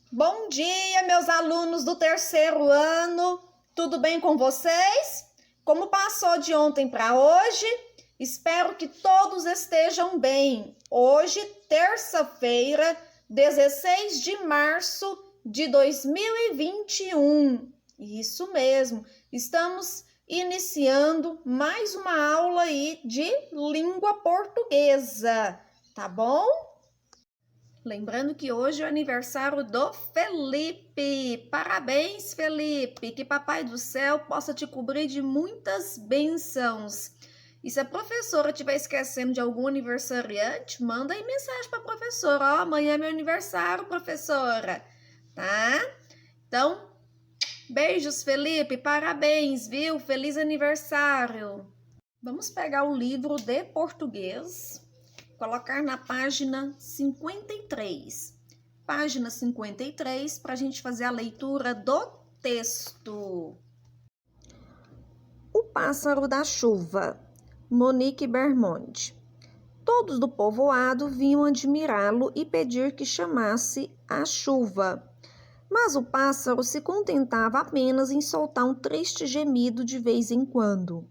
Bom dia, meus alunos do terceiro ano. Tudo bem com vocês? Como passou de ontem para hoje? Espero que todos estejam bem. Hoje, terça-feira, 16 de março de 2021. Isso mesmo. Estamos iniciando mais uma aula aí de língua portuguesa, tá bom? Lembrando que hoje é o aniversário do Felipe. Parabéns, Felipe! Que Papai do Céu possa te cobrir de muitas bênçãos. E se a professora estiver esquecendo de algum aniversariante, manda aí mensagem para a professora. Ó, amanhã é meu aniversário, professora. Tá? Então, beijos, Felipe. Parabéns, viu? Feliz aniversário. Vamos pegar o livro de português. Colocar na página 53. Página 53, para a gente fazer a leitura do texto. O pássaro da chuva, Monique Bermonde. Todos do povoado vinham admirá-lo e pedir que chamasse a chuva. Mas o pássaro se contentava apenas em soltar um triste gemido de vez em quando.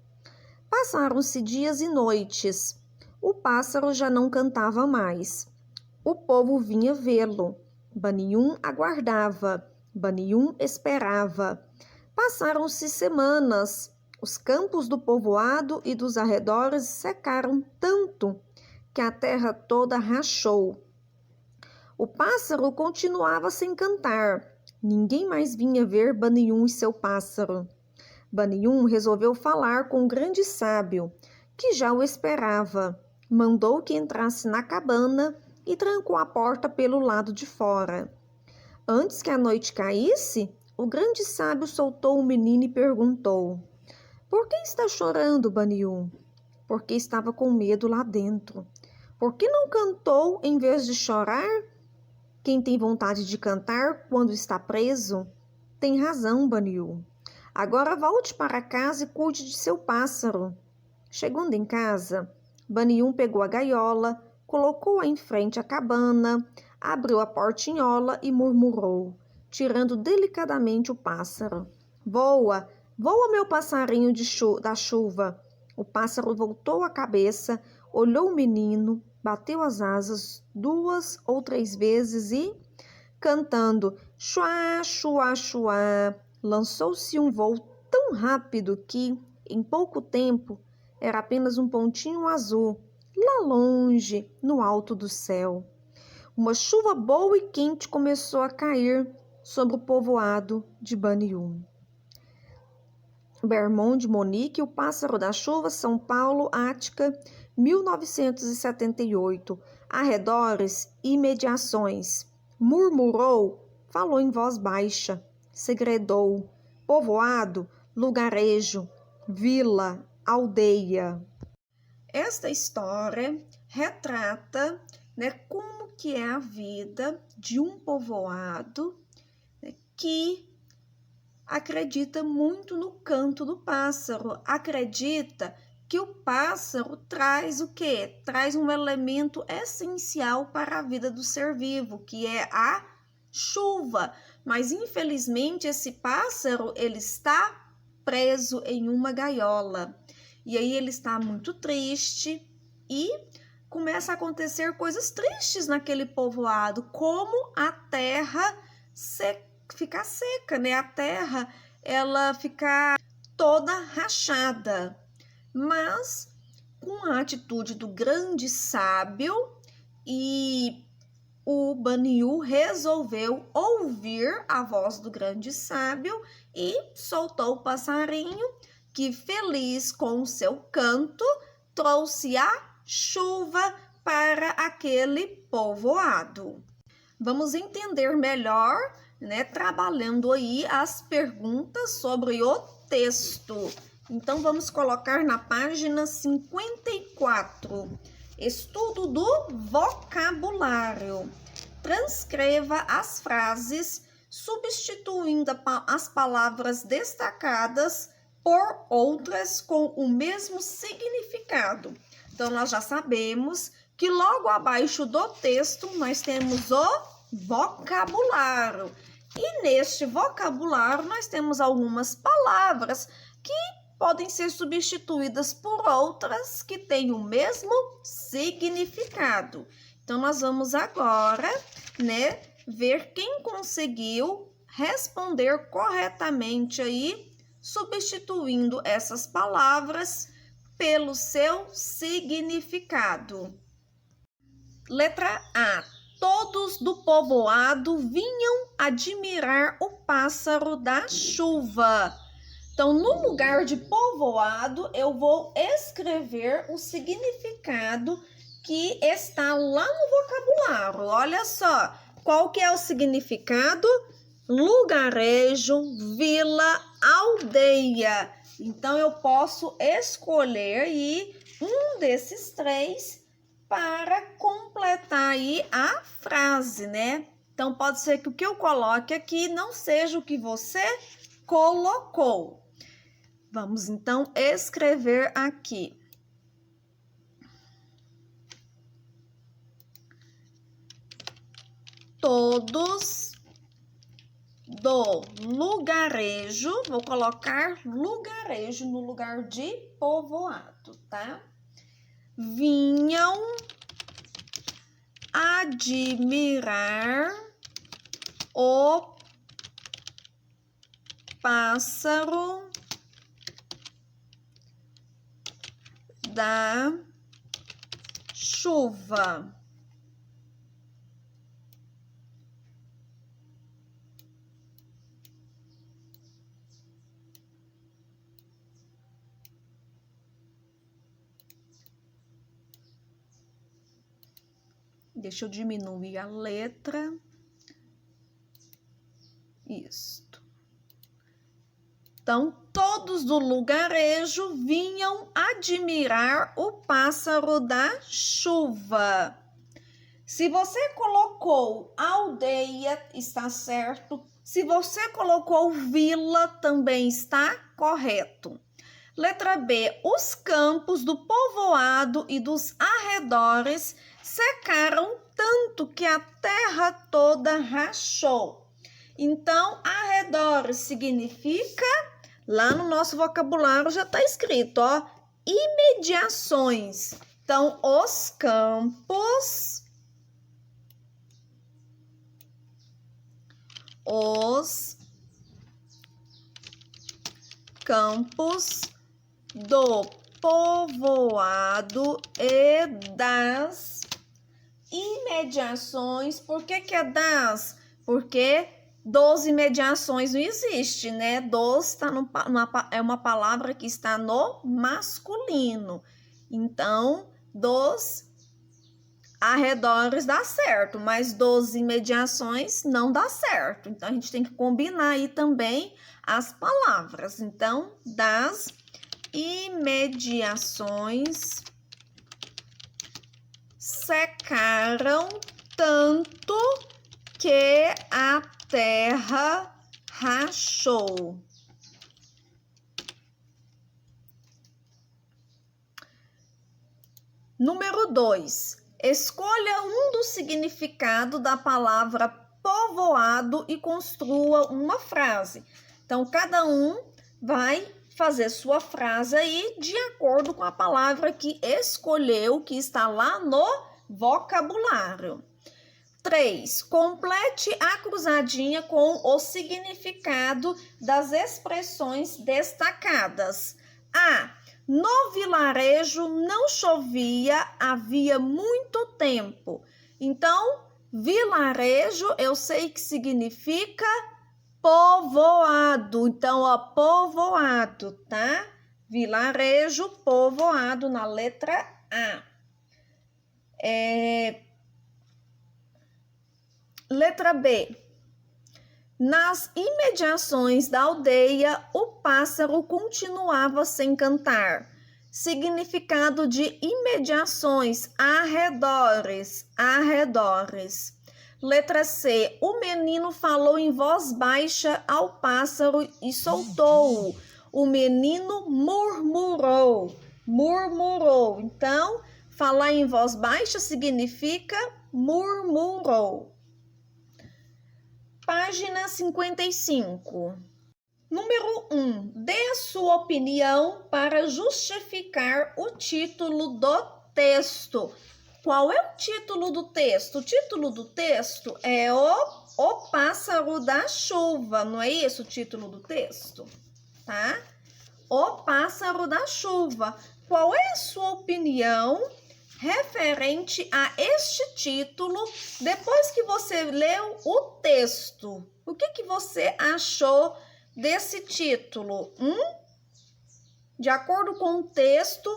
Passaram-se dias e noites. O pássaro já não cantava mais. O povo vinha vê-lo. Banium aguardava. Banium esperava. Passaram-se semanas. Os campos do povoado e dos arredores secaram tanto que a terra toda rachou. O pássaro continuava sem cantar. Ninguém mais vinha ver Banium e seu pássaro. Banium resolveu falar com o grande sábio, que já o esperava. Mandou que entrasse na cabana e trancou a porta pelo lado de fora. Antes que a noite caísse, o grande sábio soltou o menino e perguntou: Por que está chorando, Banium? Porque estava com medo lá dentro. Por que não cantou em vez de chorar? Quem tem vontade de cantar quando está preso? Tem razão, Banium. Agora volte para casa e cuide de seu pássaro. Chegando em casa, Banium pegou a gaiola, colocou-a em frente à cabana, abriu a portinhola e murmurou, tirando delicadamente o pássaro. Voa, voa, meu passarinho da chuva. O pássaro voltou a cabeça, olhou o menino, bateu as asas 2 ou 3 vezes e, cantando chuá, chuá, chuá, lançou-se um voo tão rápido que, em pouco tempo, era apenas um pontinho azul, lá longe, no alto do céu. Uma chuva boa e quente começou a cair sobre o povoado de Banium. Bermonde, Monique, O Pássaro da Chuva, São Paulo, Ática, 1978. Arredores e imediações. Murmurou, falou em voz baixa, segredou. Povoado, lugarejo, vila, aldeia. Esta história retrata, como que é a vida de um povoado, que acredita muito no canto do pássaro, acredita que o pássaro traz o quê? Traz um elemento essencial para a vida do ser vivo, que é a chuva. Mas, infelizmente, esse pássaro, ele está preso em uma gaiola. E aí ele está muito triste e começa a acontecer coisas tristes naquele povoado, como a terra ficar seca, A terra, ela ficar toda rachada. Mas, com a atitude do grande sábio, e o Baniu resolveu ouvir a voz do grande sábio e soltou o passarinho, que feliz com o seu canto, trouxe a chuva para aquele povoado. Vamos entender melhor, trabalhando aí as perguntas sobre o texto. Então, vamos colocar na página 54. Estudo do vocabulário. Transcreva as frases, substituindo as palavras destacadas por outras com o mesmo significado. Então, nós já sabemos que logo abaixo do texto nós temos o vocabulário. E neste vocabulário nós temos algumas palavras que podem ser substituídas por outras que têm o mesmo significado. Então, nós vamos agora, ver quem conseguiu responder corretamente aí, substituindo essas palavras pelo seu significado. Letra A. Todos do povoado vinham admirar o pássaro da chuva. Então, no lugar de povoado, eu vou escrever o significado que está lá no vocabulário. Olha só, qual que é o significado? Lugarejo, vila, aldeia. Então, eu posso escolher aí um desses três para completar aí a frase, Então, pode ser que o que eu coloque aqui não seja o que você colocou. Vamos, então, escrever aqui. Todos do lugarejo, vou colocar lugarejo no lugar de povoado, tá? Vinham admirar o pássaro da chuva. Deixa eu diminuir a letra. Isto. Então, todos do lugarejo vinham admirar o pássaro da chuva. Se você colocou aldeia, está certo. Se você colocou vila, também está correto. Letra B. Os campos do povoado e dos arredores secaram tanto que a terra toda rachou. Então, arredores significa, lá no nosso vocabulário já está escrito, imediações. Então, os campos, do povoado e das imediações. Por que é das? Porque dos imediações não existe, Dos é uma palavra que está no masculino. Então, dos arredores dá certo, mas dos imediações não dá certo. Então, a gente tem que combinar aí também as palavras. Então, das imediações secaram tanto que a terra rachou. Número 2. Escolha um do significado da palavra povoado e construa uma frase. Então, cada um vai fazer sua frase aí de acordo com a palavra que escolheu, que está lá no vocabulário. 3. Complete a cruzadinha com o significado das expressões destacadas. A. No vilarejo não chovia havia muito tempo. Então, vilarejo eu sei que significa povoado. Então, povoado, tá? Vilarejo, povoado na letra A. Letra B. Nas imediações da aldeia, o pássaro continuava sem cantar. Significado de imediações, arredores, arredores. Letra C. O menino falou em voz baixa ao pássaro e soltou-o. O menino murmurou, murmurou. Então, falar em voz baixa significa murmurou. Página 55. Número 1. Dê sua opinião para justificar o título do texto. Qual é o título do texto? O título do texto é o Pássaro da Chuva, não é isso o título do texto? Tá? O Pássaro da Chuva. Qual é a sua opinião referente a este título depois que você leu o texto? O que você achou desse título? De acordo com o texto,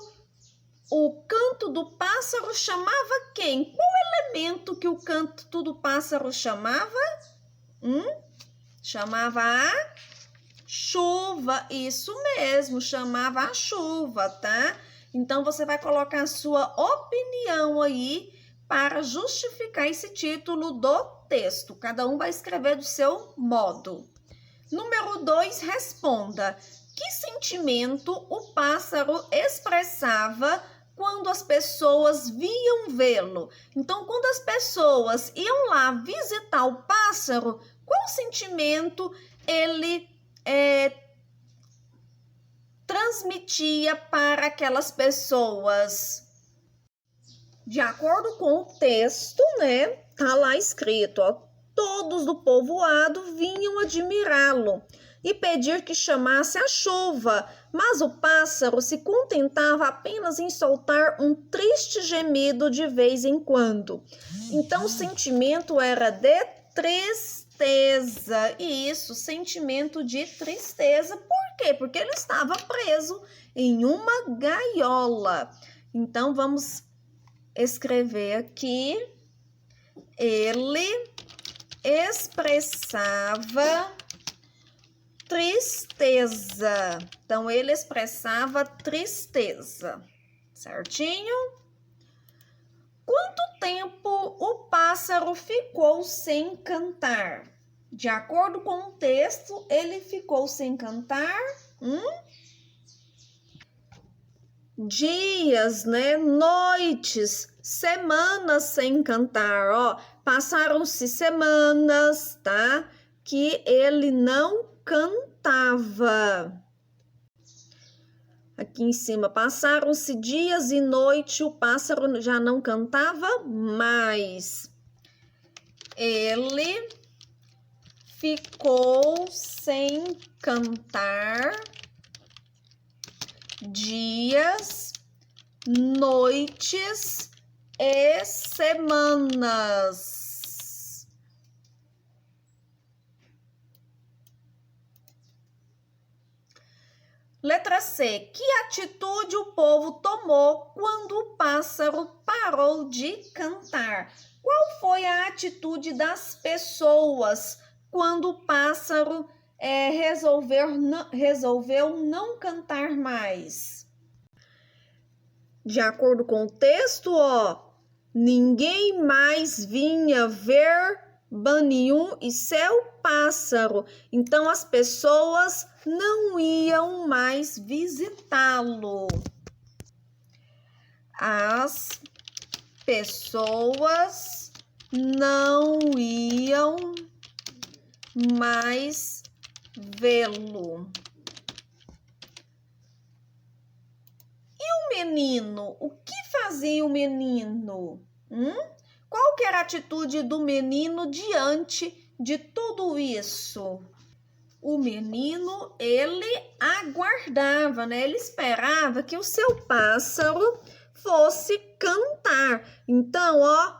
o canto do pássaro chamava quem? Qual elemento que o canto do pássaro chamava? Chamava a chuva. Isso mesmo, chamava a chuva, tá? Então, você vai colocar a sua opinião aí para justificar esse título do texto. Cada um vai escrever do seu modo. Número 2, responda. Que sentimento o pássaro expressava quando as pessoas viam vê-lo? Então, quando as pessoas iam lá visitar o pássaro, qual sentimento ele transmitia para aquelas pessoas? De acordo com o texto, né? Tá lá escrito, ó, todos do povoado vinham admirá-lo e pedir que chamasse a chuva, mas o pássaro se contentava apenas em soltar um triste gemido de vez em quando. Então, o sentimento era de tristeza. Isso, sentimento de tristeza. Por quê? Porque ele estava preso em uma gaiola. Então, vamos escrever aqui. Ele expressava tristeza. Então, ele expressava tristeza. Certinho? Quanto tempo o pássaro ficou sem cantar? De acordo com o texto, ele ficou sem cantar dias, né? Noites, semanas sem cantar, ó. Passaram-se semanas, tá? Que ele não cantava. Aqui em cima, passaram-se dias e noite, o pássaro já não cantava mais. Ele ficou sem cantar dias, noites e semanas. Letra C. Que atitude o povo tomou quando o pássaro parou de cantar? Qual foi a atitude das pessoas quando o pássaro resolveu não cantar mais? De acordo com o texto, ó, ninguém mais vinha ver Baniun e seu pássaro. Então, as pessoas não iam mais visitá-lo. As pessoas não iam mais vê-lo. E o menino? O que fazia o menino? Qual que era a atitude do menino diante de tudo isso? O menino, ele aguardava, né? Ele esperava que o seu pássaro fosse cantar. Então, ó,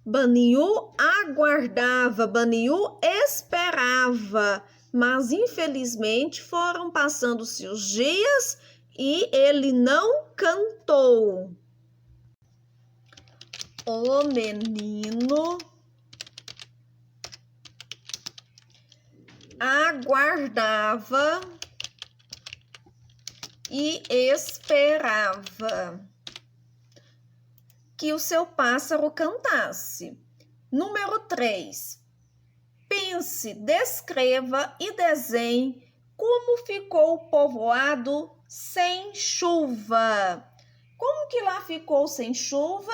Baniun aguardava, Baniun esperava. Mas, infelizmente, foram passando-se os dias e ele não cantou. O menino aguardava e esperava que o seu pássaro cantasse. Número 3. Pense, descreva e desenhe como ficou o povoado sem chuva. Como que lá ficou sem chuva?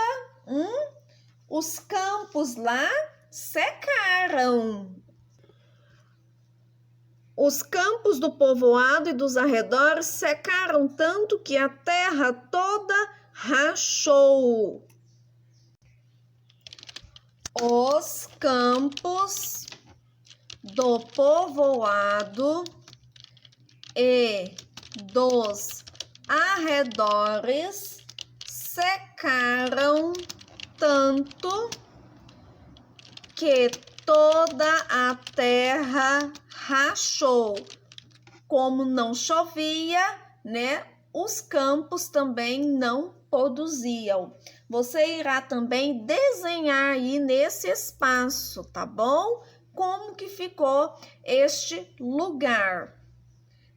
Os campos lá secaram. Os campos do povoado e dos arredores secaram tanto que a terra toda rachou. Os campos do povoado e dos arredores secaram tanto que toda a terra rachou. Como não chovia, né? Os campos também não produziam. Você irá também desenhar aí nesse espaço, tá bom? Como que ficou este lugar.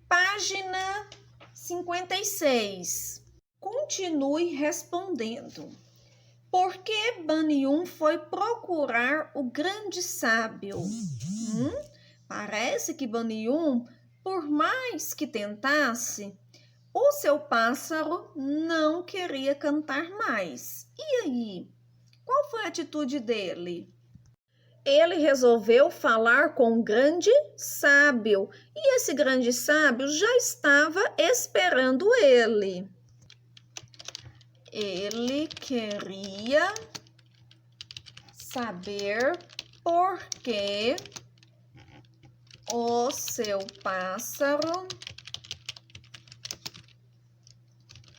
Página 56. Continue respondendo. Por que Baniyun foi procurar o grande sábio? Parece que Baniyun, por mais que tentasse, o seu pássaro não queria cantar mais. E aí? Qual foi a atitude dele? Ele resolveu falar com o grande sábio, e esse grande sábio já estava esperando ele. Ele queria saber por que o seu pássaro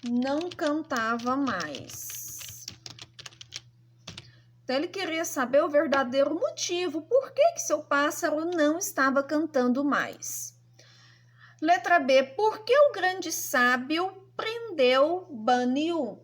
não cantava mais. Então, ele queria saber o verdadeiro motivo, por que seu pássaro não estava cantando mais. Letra B, por que o grande sábio prendeu Baniyun?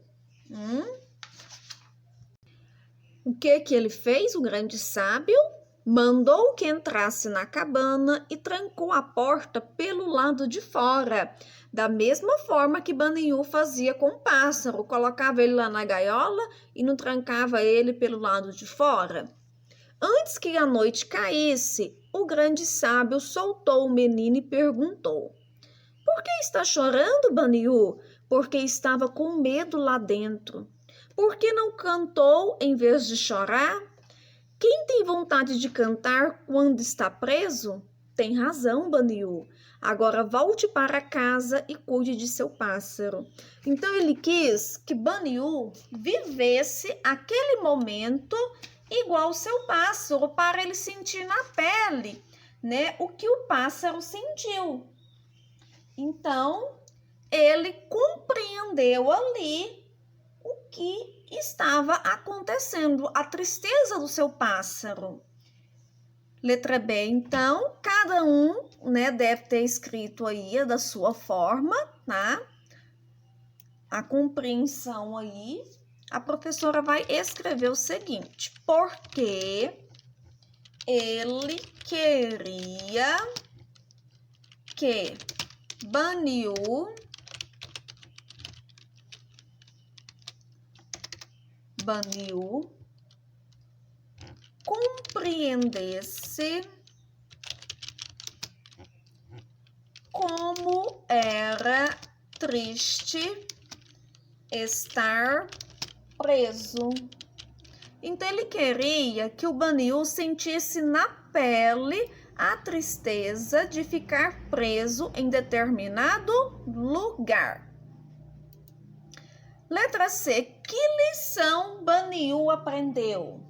O que ele fez, o grande sábio? Mandou que entrasse na cabana e trancou a porta pelo lado de fora, da mesma forma que Baniyun fazia com o pássaro, colocava ele lá na gaiola e não trancava ele pelo lado de fora. Antes que a noite caísse, o grande sábio soltou o menino e perguntou: por que está chorando, Baniyun? Porque estava com medo lá dentro. Por que não cantou em vez de chorar? Quem tem vontade de cantar quando está preso? Tem razão, Baniyun. Agora volte para casa e cuide de seu pássaro. Então ele quis que Baniyun vivesse aquele momento igual seu pássaro, para ele sentir na pele, né, o que o pássaro sentiu. Então ele compreendeu ali o que estava acontecendo, a tristeza do seu pássaro. Letra B, então, cada um, né, deve ter escrito aí da sua forma, tá? A compreensão aí. A professora vai escrever o seguinte: porque ele queria que Baniyun compreendesse como era triste estar preso. Então ele queria que o Baniyun sentisse na pele a tristeza de ficar preso em determinado lugar. Letra C. Que lição Baniyun aprendeu?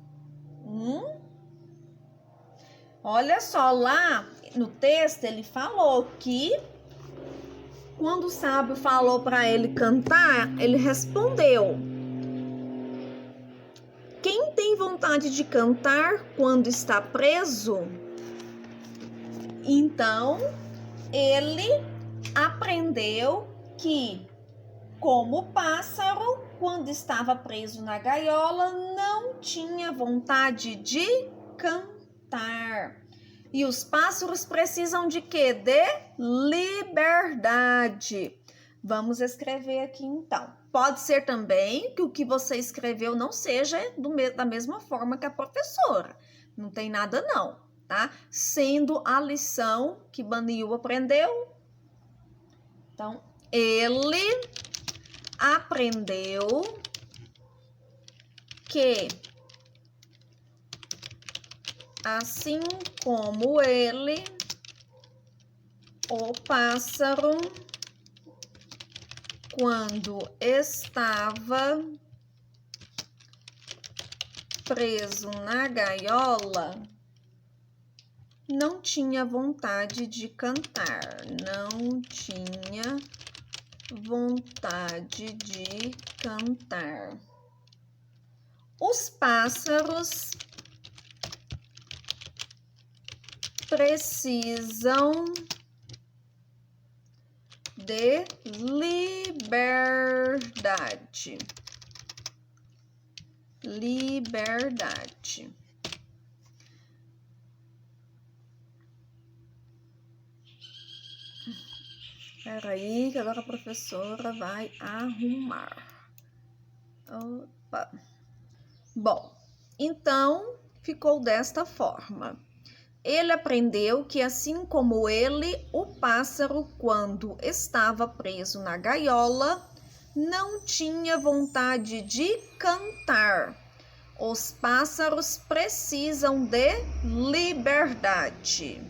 Olha só, lá no texto ele falou que quando o sábio falou para ele cantar, ele respondeu: quem tem vontade de cantar quando está preso? Então, ele aprendeu que, como pássaro, quando estava preso na gaiola, não tinha vontade de cantar. E os pássaros precisam de quê? De liberdade. Vamos escrever aqui então. Pode ser também que o que você escreveu não seja da mesma forma que a professora. Não tem nada não, tá? Sendo a lição que Baniyun aprendeu. Então, ele aprendeu que, assim como ele O pássaro, quando estava preso na gaiola, não tinha vontade de cantar. Não tinha vontade de cantar. Os pássaros precisam de liberdade. Liberdade. Espera aí, que agora a professora vai arrumar. Opa. Bom, então ficou desta forma. Ele aprendeu que, assim como ele, o pássaro, quando estava preso na gaiola, não tinha vontade de cantar. Os pássaros precisam de liberdade.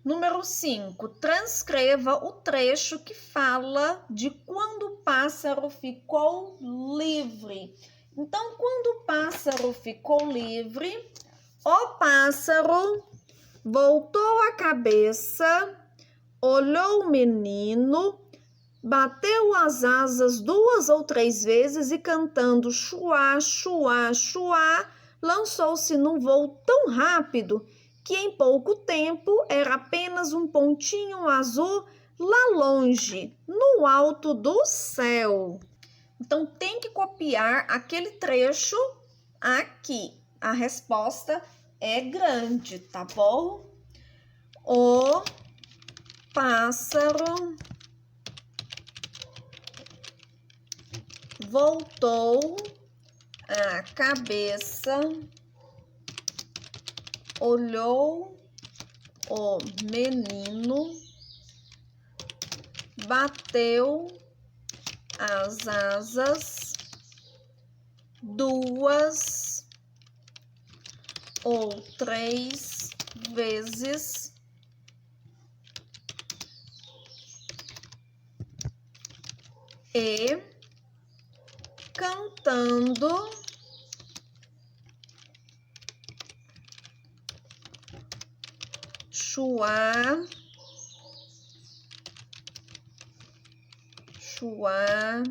Número 5. Transcreva o trecho que fala de quando o pássaro ficou livre. Então, quando o pássaro ficou livre, o pássaro voltou a cabeça, olhou o menino, bateu as asas 2 ou 3 vezes e, cantando chuá, chuá, chuá, lançou-se num voo tão rápido que em pouco tempo era apenas um pontinho azul lá longe, no alto do céu. Então, tem que copiar aquele trecho aqui. A resposta é grande, tá bom? O pássaro voltou a cabeça, olhou o menino, bateu as asas 2 ou 3 vezes e, cantando chuá, chuá,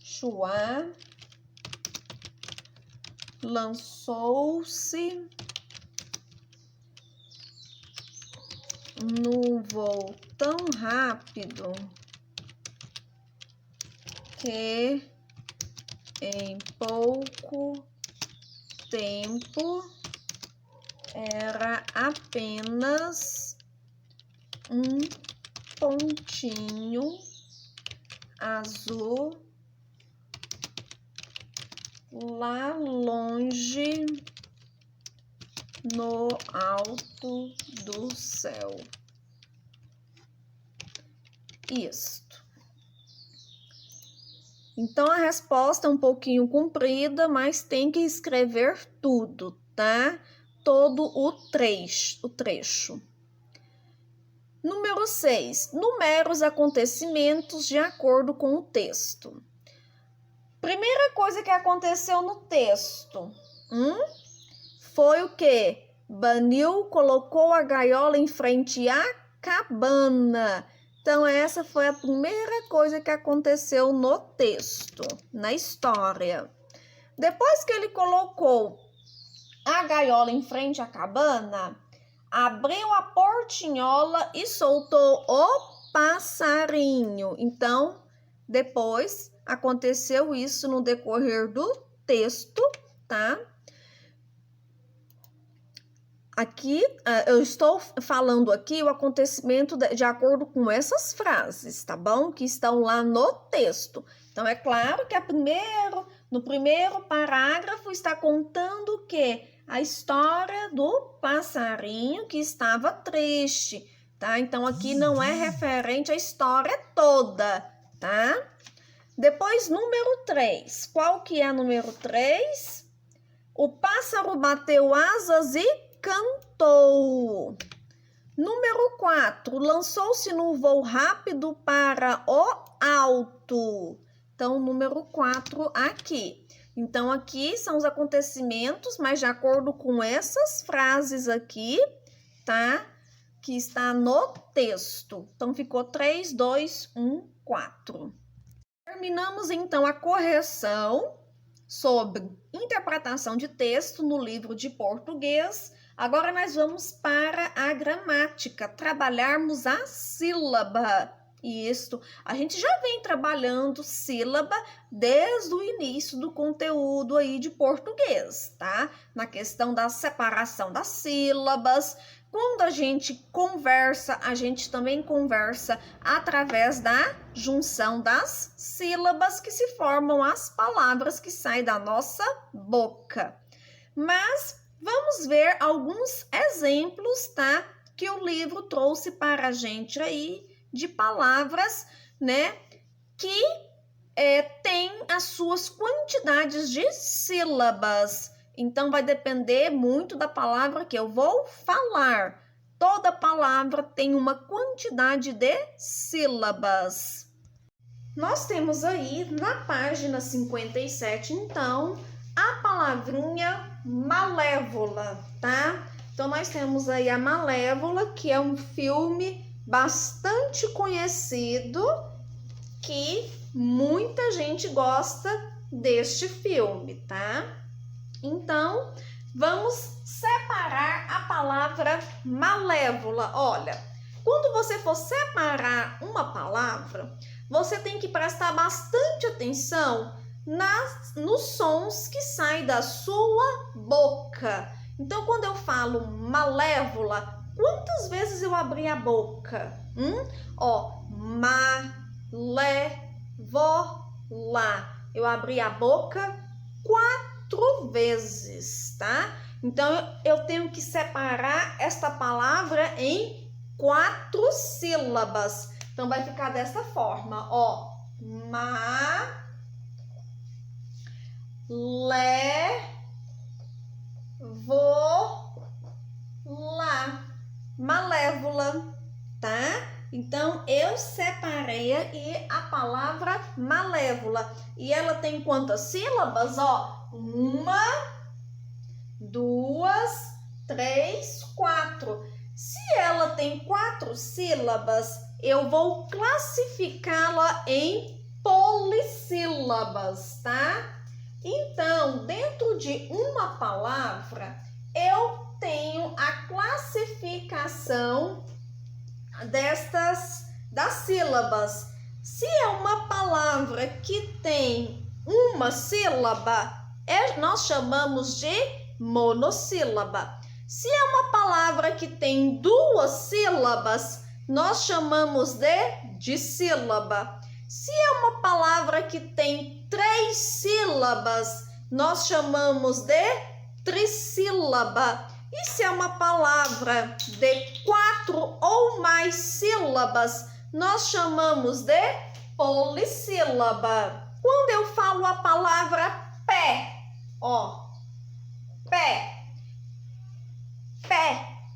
chuá, lançou-se num voo tão rápido que em pouco tempo era apenas um pontinho azul lá longe no alto do céu. Isto. Então, a resposta é um pouquinho comprida, mas tem que escrever tudo, tá? Todo o trecho. Número 6. Numere os acontecimentos de acordo com o texto. Primeira coisa que aconteceu no texto foi o quê? Banil colocou a gaiola em frente à cabana. Então, essa foi a primeira coisa que aconteceu no texto, na história. Depois que ele colocou a gaiola em frente à cabana, abriu a portinhola e soltou o passarinho. Então, depois aconteceu isso no decorrer do texto, tá? Aqui, eu estou falando aqui o acontecimento de acordo com essas frases, tá bom? Que estão lá no texto. Então, é claro que no primeiro parágrafo está contando o quê? A história do passarinho que estava triste, tá? Então, aqui não é referente à história toda, tá? Depois, número 3. Qual que é o número 3? O pássaro bateu asas e cantou. Número 4, lançou-se no voo rápido para o alto. Então, número 4 aqui. Então, aqui são os acontecimentos, mas de acordo com essas frases aqui, tá? Que está no texto. Então, ficou 3, 2, 1, 4. Terminamos, então, a correção sobre interpretação de texto no livro de português. Agora, nós vamos para a gramática, trabalharmos a sílaba. Isso, a gente já vem trabalhando sílaba desde o início do conteúdo aí de português, tá? Na questão da separação das sílabas. Quando a gente conversa, a gente também conversa através da junção das sílabas que se formam as palavras que saem da nossa boca. Mas vamos ver alguns exemplos, tá? Que o livro trouxe para a gente aí de palavras, né? Que tem as suas quantidades de sílabas. Então, vai depender muito da palavra que eu vou falar. Toda palavra tem uma quantidade de sílabas. Nós temos aí na página 57, então, a palavrinha malévola, tá? Então, nós temos aí a Malévola, que é um filme bastante conhecido, que muita gente gosta deste filme, tá? Então, vamos separar a palavra malévola. Olha, quando você for separar uma palavra, você tem que prestar bastante atenção nos sons que saem da sua boca. Então, quando eu falo malévola, quantas vezes eu abri a boca? Malévola. Eu abri a boca 4 vezes, tá? Então, eu tenho que separar esta palavra em 4 sílabas. Então, vai ficar dessa forma, ó. Malévola, tá? Então, eu separei aí a palavra malévola. E ela tem quantas sílabas? Ó, 1, 2, 3, 4. Se ela tem 4 sílabas, eu vou classificá-la em polissílabas, tá? Então, dentro de uma palavra, eu tenho a classificação das sílabas. Se é uma palavra que tem uma sílaba, nós chamamos de monossílaba. Se é uma palavra que tem 2 sílabas, nós chamamos de dissílaba. Se é uma palavra que tem 3 sílabas, nós chamamos de trissílaba. E se é uma palavra de 4 ou mais sílabas, nós chamamos de polissílaba. Quando eu falo a palavra pé, ó, pé,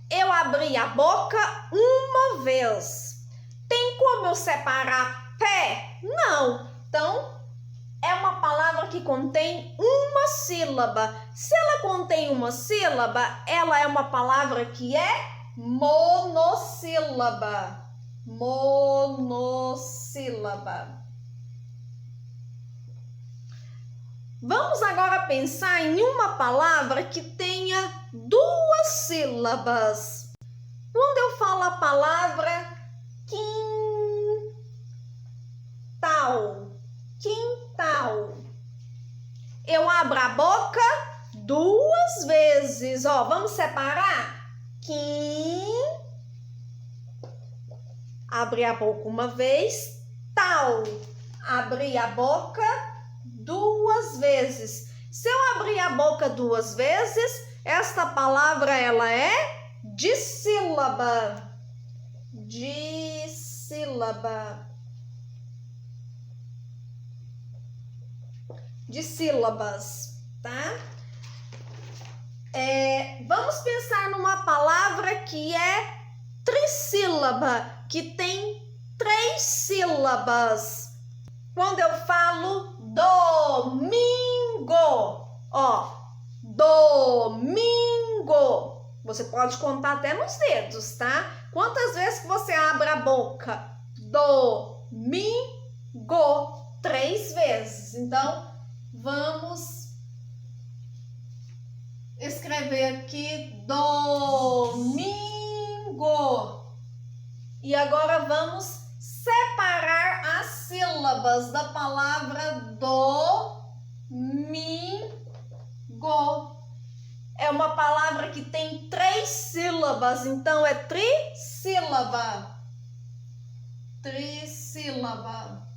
eu abri a boca uma vez. Tem como eu separar pé? Não. Então, é uma palavra que contém uma sílaba. Se ela contém uma sílaba, ela é uma palavra que é monossílaba. Monossílaba. Vamos agora pensar em uma palavra que tenha 2 sílabas. Quando eu falo a palavra quintal, eu abro a boca 2 vezes. Ó, vamos separar? Abri a boca uma vez, tal. Abri a boca 2 vezes. Se eu abrir a boca 2 vezes, esta palavra ela é dissílaba. De sílabas, tá? Vamos pensar que é trissílaba, que tem 3 sílabas. Quando eu falo domingo, ó, domingo, você pode contar até nos dedos, tá? Quantas vezes que você abre a boca? Domingo, 3 vezes. Então, vamos escrever aqui domingo. E agora vamos separar as sílabas da palavra domingo. É uma palavra que tem 3 sílabas, então é trissílaba. Trissílaba.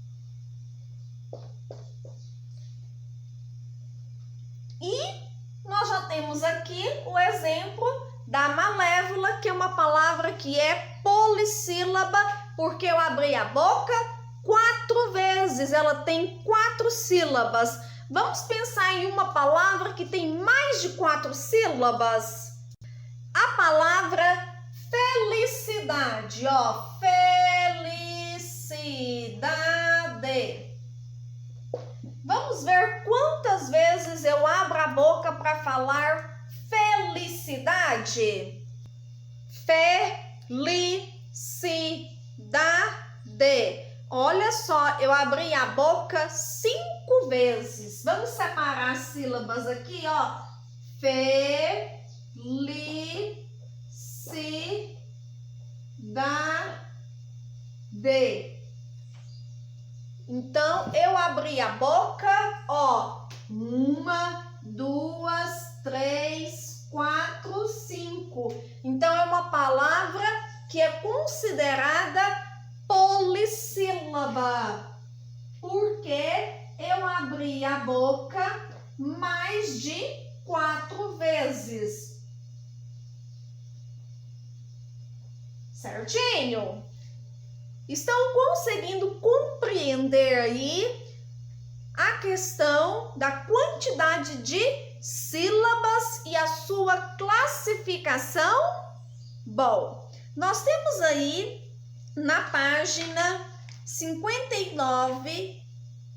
E nós já temos aqui o exemplo da malévola, que é uma palavra que é polissílaba, porque eu abri a boca 4 vezes, ela tem 4 sílabas. Vamos pensar em uma palavra que tem mais de 4 sílabas? A palavra felicidade, ó, felicidade. Vamos ver quantas vezes eu abro a boca para falar felicidade. Felicidade. Olha só, eu abri a boca 5 vezes. Vamos separar as sílabas aqui, ó. Felicidade. Então, eu abri a boca, ó, 1, 2, 3, 4, 5. Então, é uma palavra que é considerada polissílaba, porque eu abri a boca mais de 4 vezes. Certinho? Estão conseguindo compreender aí a questão da quantidade de sílabas e a sua classificação? Bom, nós temos aí na página 59,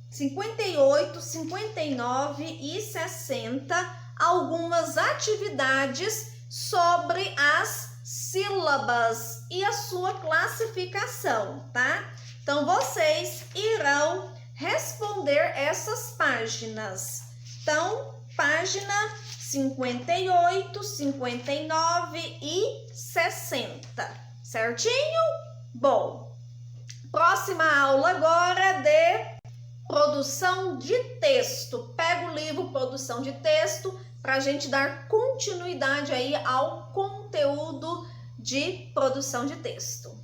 58, 59 e 60 algumas atividades sobre as sílabas e a sua classificação, tá? Então, vocês irão responder essas páginas. Então, página 58, 59 e 60, certinho? Bom, próxima aula agora de produção de texto. Pega o livro Produção de Texto para a gente dar continuidade aí ao conteúdo de produção de texto.